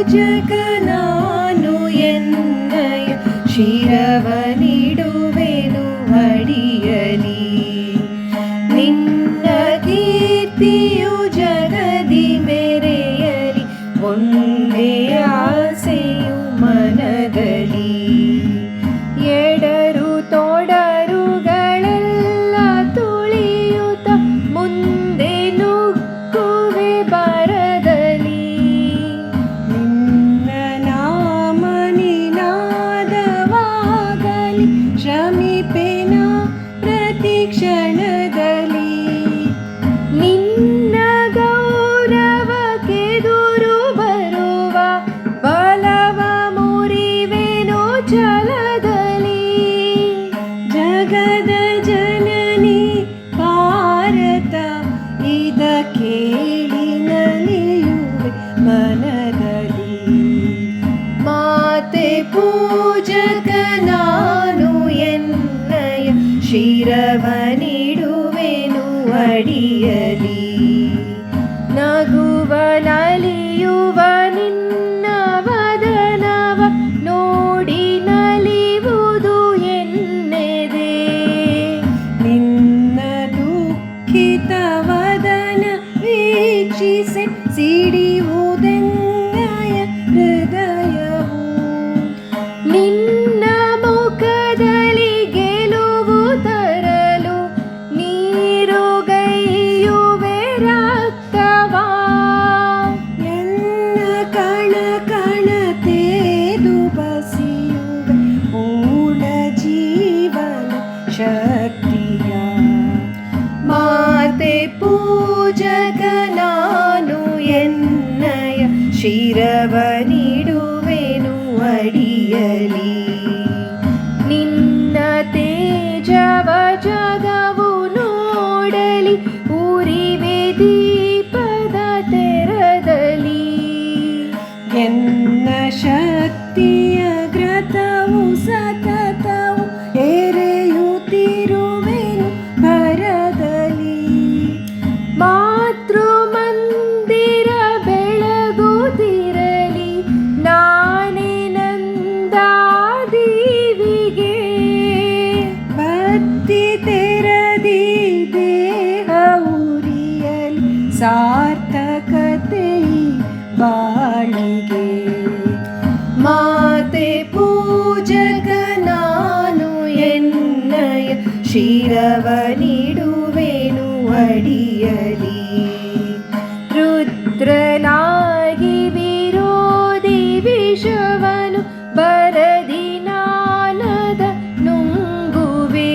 ಪೂಜಕ ನಾನು ಎನ್ನಯ ಶಿರವನಿಡುವೆನು ಅಡಿಯಲಿ. ನಿನ್ನ ಕೀರ್ತಿಯು ಜಗದಿ ಮೆರೆಯಲಿ, ಒಂದೇ ಆಸೆಯು ಮನದಲ್ಲಿ. ಎಡರು ತೊಡರುಗಳೆಲ್ಲ ತುಳಿಯುತ್ತ ಮುಂದೆ ನುಗ್ಗುವೆ ಬರದಲ್ಲಿ. ನಿನ್ನ ನಾಮ ನಿನಾದವಾಗಲಿ, ಶ್ರಮಿಪೆನ ಪ್ರತಿ ಕ್ಷಣದಲ್ಲಿ. ನಿನ್ನ ಗೌರವಕ್ಕೆದುರು ಬರುವ ಬಲವ ಮುರಿವೆನೋ ಛಲದಲ್ಲಿ. ಜಗದ ಜನನಿ ಭಾರತ ಇದ ಕೇಳಿ ನಲಿಯುವೆ ಮನದಲ್ಲಿ. ಮಾತೆ ಪೂಜಕ ನಾನು ಎನ್ನಯ ಶಿರವನಿಡುವೆನು ಅಡಿಯಲಿ. ನಗುವ ನಲಿಯುವ ನಿನ್ನ ವದನವ ನೋಡಿ ನಲಿವುದು ಎನ್ನೆದೆ. ನಿನ್ನ ದುಃಖಿತ ವದನ ವೀಕ್ಷಿಸಿ ಸಿಡಿಯುವುದೆನ್ನಯ ಹೃದಯವು. ನಿನ್ನ ಮುಖದಲ್ಲಿ ಗೆಲುವು ತರಲು ನೀರುಗೈಯುವೆ ರಕ್ತವಾ. ಎನ್ನ ಕಣ ಕಣ ತೇದು ಬಸಿಯುವೆ ಪೂರ್ಣ ಜೀವನ ಶಕ್ತಿಯ. ಮಾತೆ ಪೂಜಕ ನಾನು ಎನ್ನಯ ಶಿರವನಿಡುವೆನು ಅಡಿಯಲಿ. ನಿನ್ನ ತೇಜವ ಜಗವು ನೋಡಲಿ, ಉರಿವೆ ದೀಪದ ತೆರದಲ್ಲಿ. ಎನ್ನ ಶಕ್ತಿಯ ಗ್ರತವು ಸತತವು ಎರೆಯುತ್ತಿರುವೆನು ಭರದಲ್ಲಿ. ಮಾತೃ ಮಂದಿರ ಬೆಳಗುತ್ತಿರಲಿ, ನಾನೇ ನಂದಾದೀವಿಗೆ. ಬತ್ತಿ ತೆರದಿ ದೇಹ ಉರಿಯಲಿ, ಸಾರ್ಥಕತೆ ಬಾಳಿಗೆ. ಮಾತೆ ಪೂಜಕ ನಾನು ಎನ್ನಯ ಶಿರವನಿಡುವೆನು ಅಡಿಯಲಿ. ರುದ್ರನಾಗಿ ವಿರೋಧಿ ವಿಷವನು ಬರದಿ ನಾನದ ನುಂಗುವೆ.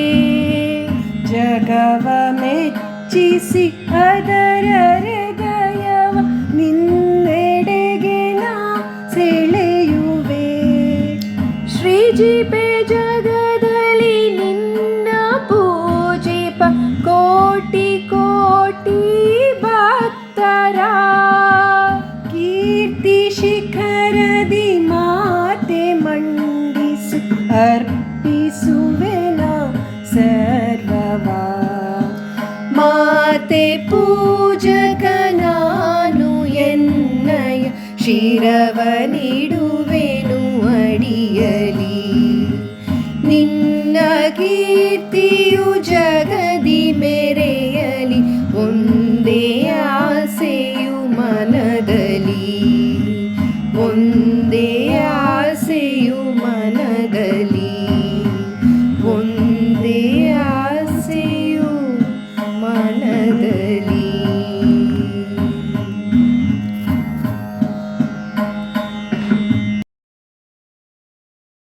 ಜಗವ ಮೆಚ್ಚಿಸಿ ಅದರ ಹೃದಯವ ನಿನ್ನೆಡೆಗೆ ನಾ ಸೆಳೆಯುವೆ. ಶ್ರೀಜಿಪೆ ಜಗದಲ್ಲಿ ನಿನ್ನ ಪೂಜಿಪ ಕೋಟಿ ಕೋಟಿ ಭಕ್ತರ. ಕೀರ್ತಿ ಶಿಖರದಿ ಮಾತೆ ಮಂಡಿಸು ಅರ್ಪಿಸುವೆನ ಸರ್ವವ. ಮಾತೆ ಪೂಜಕ ನಾನು ಎನ್ನಯ ಶಿರವನಿಡುವೆನು ಅಡಿಯಲಿ. ನಿನ್ನ ಕೀರ್ತಿಯು ಜಗ